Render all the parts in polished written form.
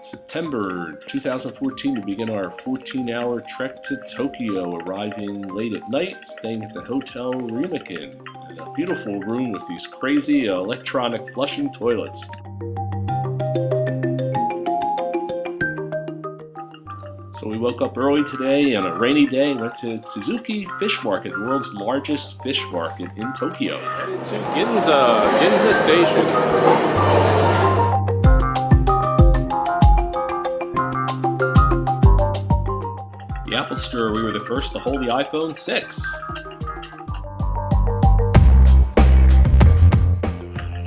September 2014, we begin our 14-hour trek to Tokyo, arriving late at night, staying at the Hotel Ryumakin, in a beautiful room with these crazy electronic flushing toilets. So we woke up early today on a rainy day and went to Suzuki Fish Market, the world's largest fish market in Tokyo. Headed to Ginza Station. The Apple Store, we were the first to hold the iPhone 6.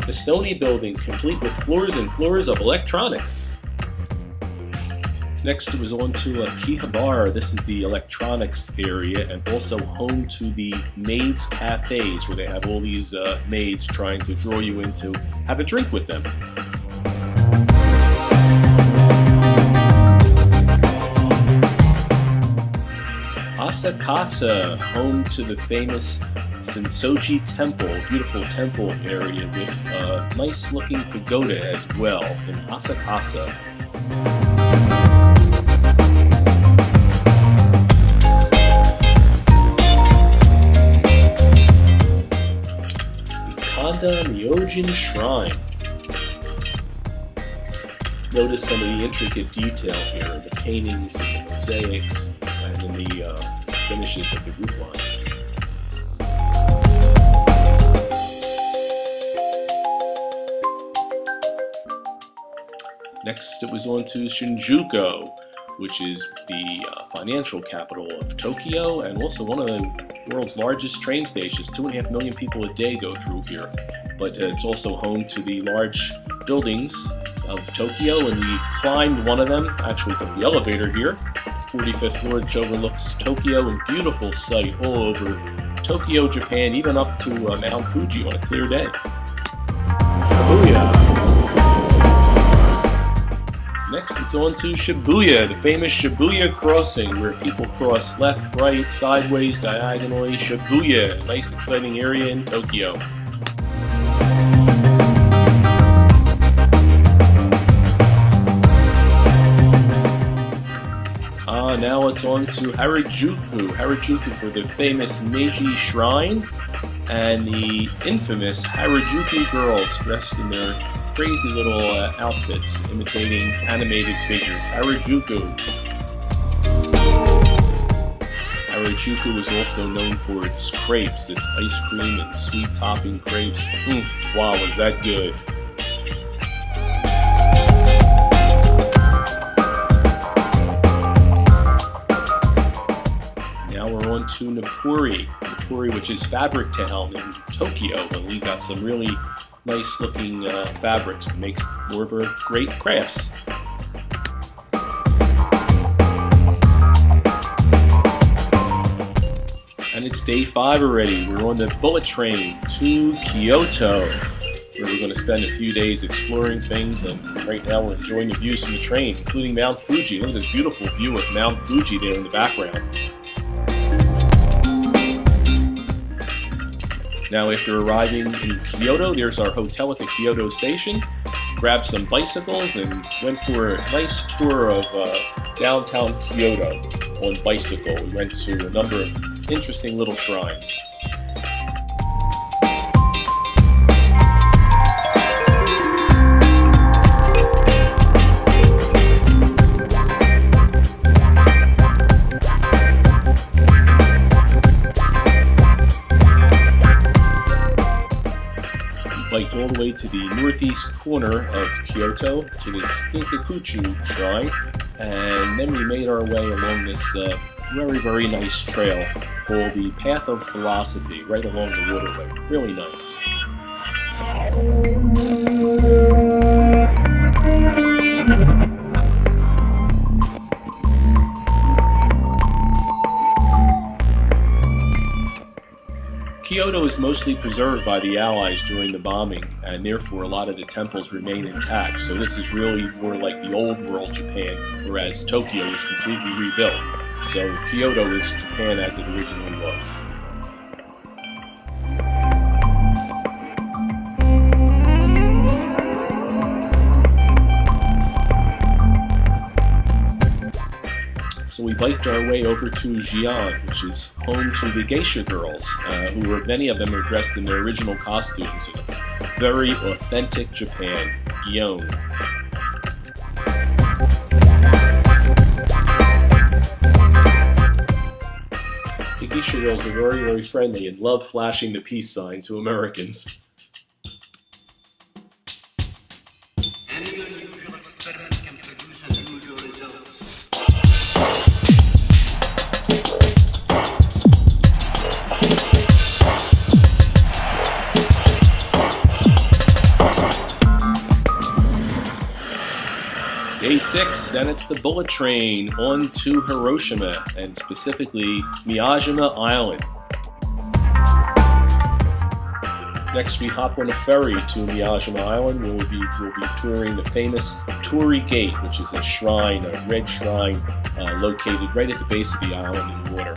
The Sony building, complete with floors and floors of electronics. Next, it was on to Akihabara. This is the electronics area and also home to the maids' cafes, where they have all these maids trying to draw you in to have a drink with them. Asakasa, home to the famous Sensoji Temple, beautiful temple area with a nice looking pagoda as well in Asakasa. The Kanda Myojin Shrine. Notice some of the intricate detail here, the paintings and the mosaics, and then the finishes of the roof line. Next, it was on to Shinjuku, which is the financial capital of Tokyo and also one of the world's largest train stations. 2.5 million people a day go through here, but it's also home to the large buildings of Tokyo, and we climbed one of them, actually took the elevator here, 45th floor, which overlooks Tokyo, and beautiful sight all over Tokyo, Japan, even up to Mount Fuji on a clear day. Shibuya. Next, it's on to Shibuya, the famous Shibuya crossing, where people cross left, right, sideways, diagonally. Shibuya, a nice, exciting area in Tokyo. Now it's on to Harajuku for the famous Meiji Shrine and the infamous Harajuku girls dressed in their crazy little outfits imitating animated figures. Harajuku was also known for its crepes, its ice cream and sweet topping crepes. Wow, was that good. To Napuri, which is Fabric Town in Tokyo, and we got some really nice looking fabrics that makes more of our great crafts. And it's day 5 already. We're on the bullet train to Kyoto, where we're going to spend a few days exploring things, and right now we're enjoying the views from the train, including Mount Fuji. Look at this beautiful view of Mount Fuji there in the background. Now, after arriving in Kyoto, there's our hotel at the Kyoto station. Grabbed some bicycles and went for a nice tour of downtown Kyoto on bicycle. We went to a number of interesting little shrines. Biked all the way to the northeast corner of Kyoto to this Kinkakuchu shrine, and then we made our way along this very, very nice trail called the Path of Philosophy, right along the waterway. Really nice. Kyoto is mostly preserved by the Allies during the bombing, and therefore a lot of the temples remain intact. So this is really more like the old world Japan, whereas Tokyo is completely rebuilt. So Kyoto is Japan as it originally was. we biked our way over to Xi'an, which is home to the geisha girls, many of them are dressed in their original costumes, and it's very authentic Japan. Gion. The geisha girls are very, very friendly and love flashing the peace sign to Americans. Any unusual experiment can produce unusual results. Day 6, and it's the bullet train on to Hiroshima, and specifically Miyajima Island. Next, we hop on a ferry to Miyajima Island, where we'll be touring the famous Torii Gate, which is a shrine, a red shrine, located right at the base of the island in the water.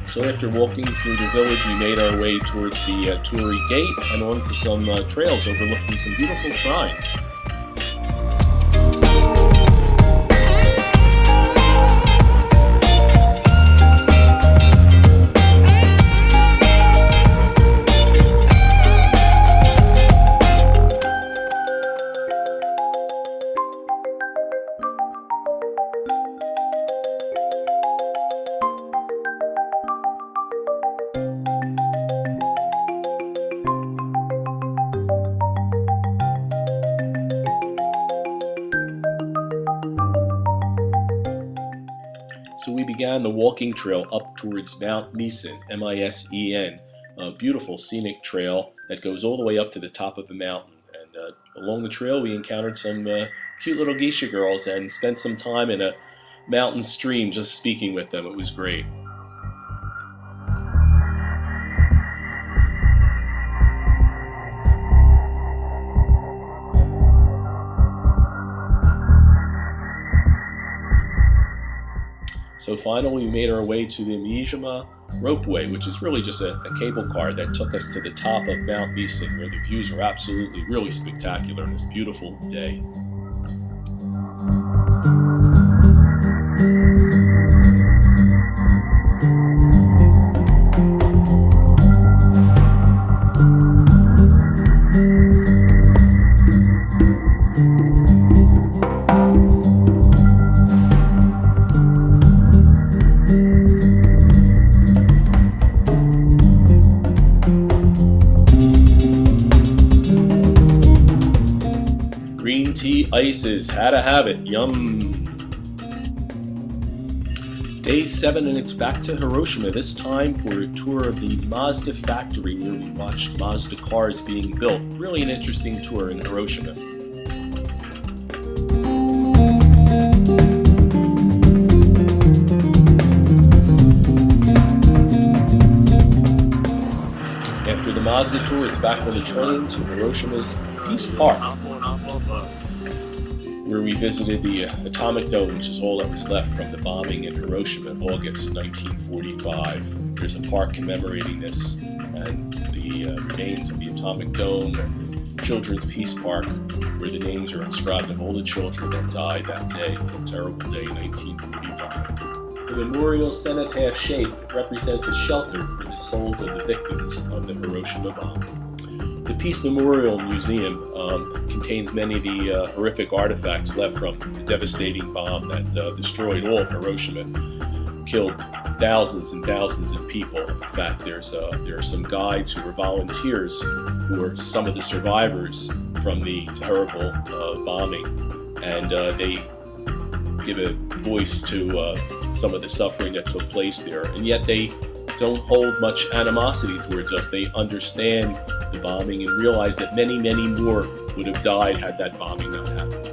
So after walking through the village, we made our way towards the Torii Gate and onto some trails overlooking some beautiful shrines. So we began the walking trail up towards Mount Misen, M-I-S-E-N, a beautiful scenic trail that goes all the way up to the top of the mountain. And along the trail we encountered some cute little geisha girls and spent some time in a mountain stream just speaking with them. It was great. So finally, we made our way to the Miyajima Ropeway, which is really just a cable car that took us to the top of Mount Misen, where the views are absolutely really spectacular on this beautiful day. Green tea ices, how to have it, yum. Day 7, and it's back to Hiroshima, this time for a tour of the Mazda factory where we watched Mazda cars being built. Really an interesting tour in Hiroshima. After the Mazda tour, it's back on the train to Hiroshima's Peace Park, where we visited the atomic dome, which is all that was left from the bombing in Hiroshima in August 1945. There's a park commemorating this, and the remains of the atomic dome and the Children's Peace Park, where the names are inscribed of all the children that died that day, a terrible day in 1945. The memorial cenotaph shape represents a shelter for the souls of the victims of the Hiroshima bomb. The Peace Memorial Museum contains many of the horrific artifacts left from the devastating bomb that destroyed all of Hiroshima, killed thousands and thousands of people. In fact, there are some guides who were volunteers who are some of the survivors from the terrible bombing, and they give a voice to some of the suffering that took place there, and yet they don't hold much animosity towards us. They understand the bombing and realize that many, many more would have died had that bombing not happened.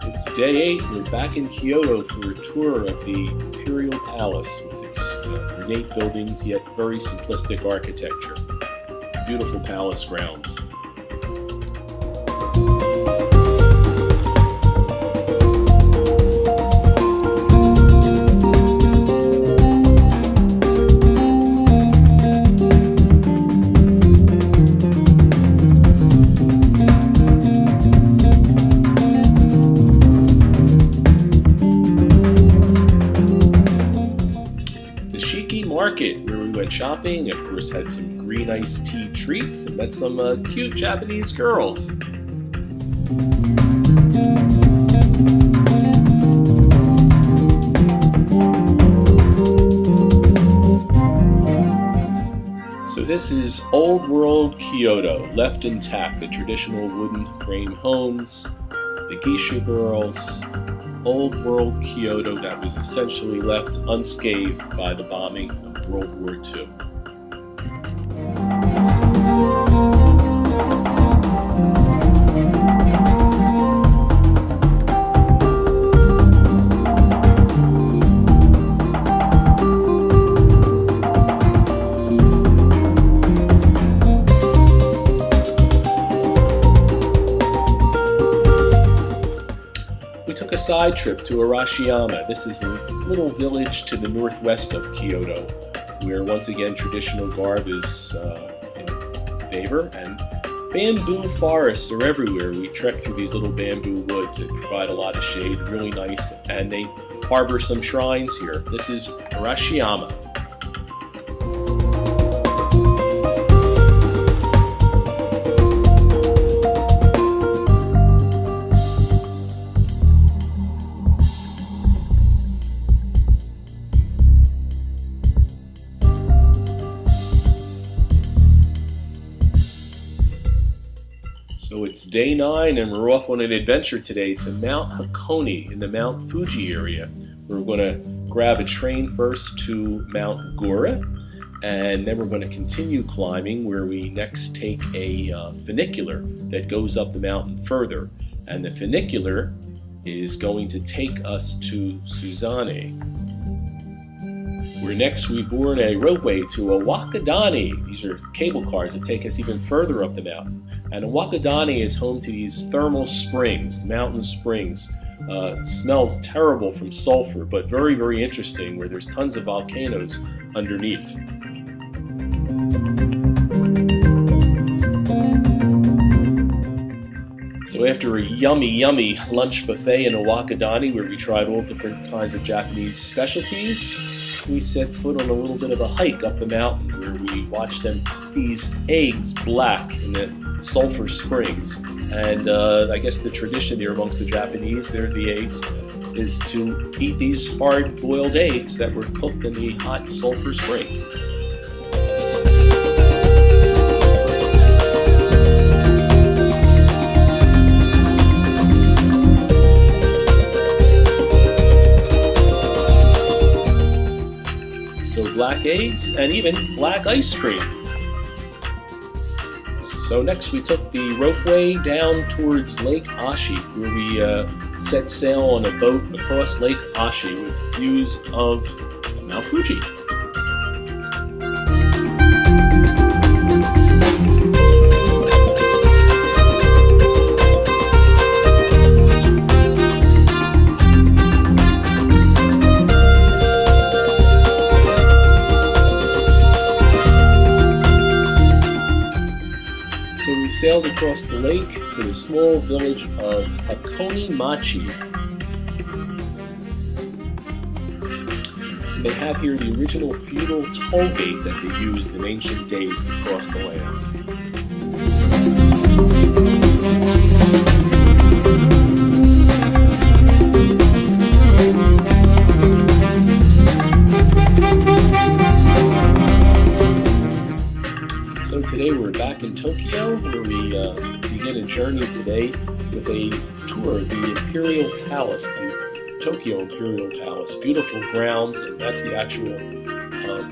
It's Day 8, we're back in Kyoto for a tour of the Imperial Palace with its ornate buildings yet very simplistic architecture. Beautiful palace grounds. Market where we went shopping, of course had some green iced tea treats and met some cute Japanese girls. So this is Old World Kyoto, left intact, the traditional wooden frame homes, the geisha girls, Old World Kyoto that was essentially left unscathed by the bombing of World War II. We took a side trip to Arashiyama. This is a little village to the northwest of Kyoto, where once again traditional garb is in favor, and bamboo forests are everywhere. We trek through these little bamboo woods that provide a lot of shade, really nice, and they harbor some shrines here. This is Arashiyama. So it's day 9 and we're off on an adventure today to Mount Hakone in the Mount Fuji area. We're going to grab a train first to Mount Gora, and then we're going to continue climbing where we next take a funicular that goes up the mountain further. And the funicular is going to take us to Suzane, where next we board a ropeway to a Wakadani. These are cable cars that take us even further up the mountain. And a Wakadani is home to these thermal springs, mountain springs. Smells terrible from sulfur, but very, very interesting, where there's tons of volcanoes underneath. So after a yummy lunch buffet in a Wakadani, where we tried all different kinds of Japanese specialties, we set foot on a little bit of a hike up the mountain where we watched them cook these eggs black in the sulfur springs. And I guess the tradition there amongst the Japanese, there's the eggs, is to eat these hard-boiled eggs that were cooked in the hot sulfur springs. Black eggs, and even black ice cream. So next we took the ropeway down towards Lake Ashi, where we set sail on a boat across Lake Ashi with views of Mount Fuji. Sailed across the lake to the small village of Hakone Machi. They have here the original feudal toll gate that they used in ancient days to cross the lands. So today we're back in Tokyo, where we begin a journey today with a tour of the Imperial Palace, the Tokyo Imperial Palace. Beautiful grounds, and that's the actual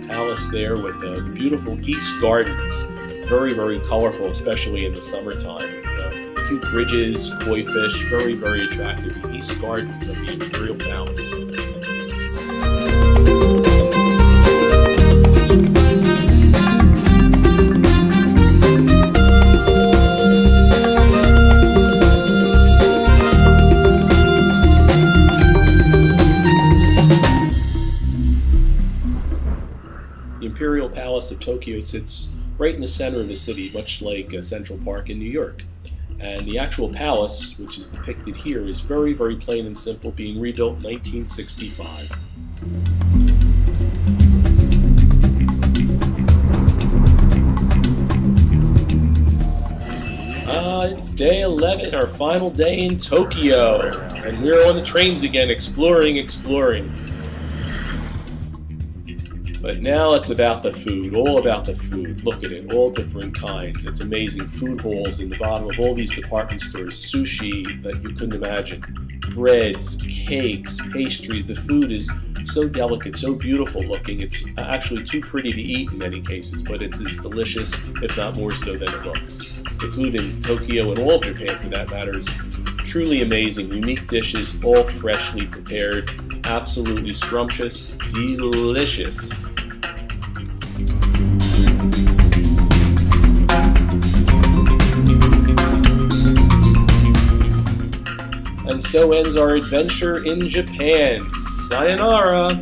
palace there with beautiful east gardens. Very, very colorful, especially in the summertime, with cute bridges, koi fish, very, very attractive. The East Gardens of the Imperial Palace. The Imperial Palace of Tokyo sits right in the center of the city, much like Central Park in New York. And the actual palace, which is depicted here, is very, very plain and simple, being rebuilt in 1965. It's day 11, our final day in Tokyo. And we're on the trains again, exploring. But now it's about the food, all about the food. Look at it, all different kinds. It's amazing. Food halls in the bottom of all these department stores, sushi that you couldn't imagine, breads, cakes, pastries. The food is so delicate, so beautiful looking. It's actually too pretty to eat in many cases, but it's as delicious, if not more so, than it looks. The food in Tokyo and all of Japan, for that matter, is truly amazing. Unique dishes, all freshly prepared, absolutely scrumptious, delicious. And so ends our adventure in Japan. Sayonara!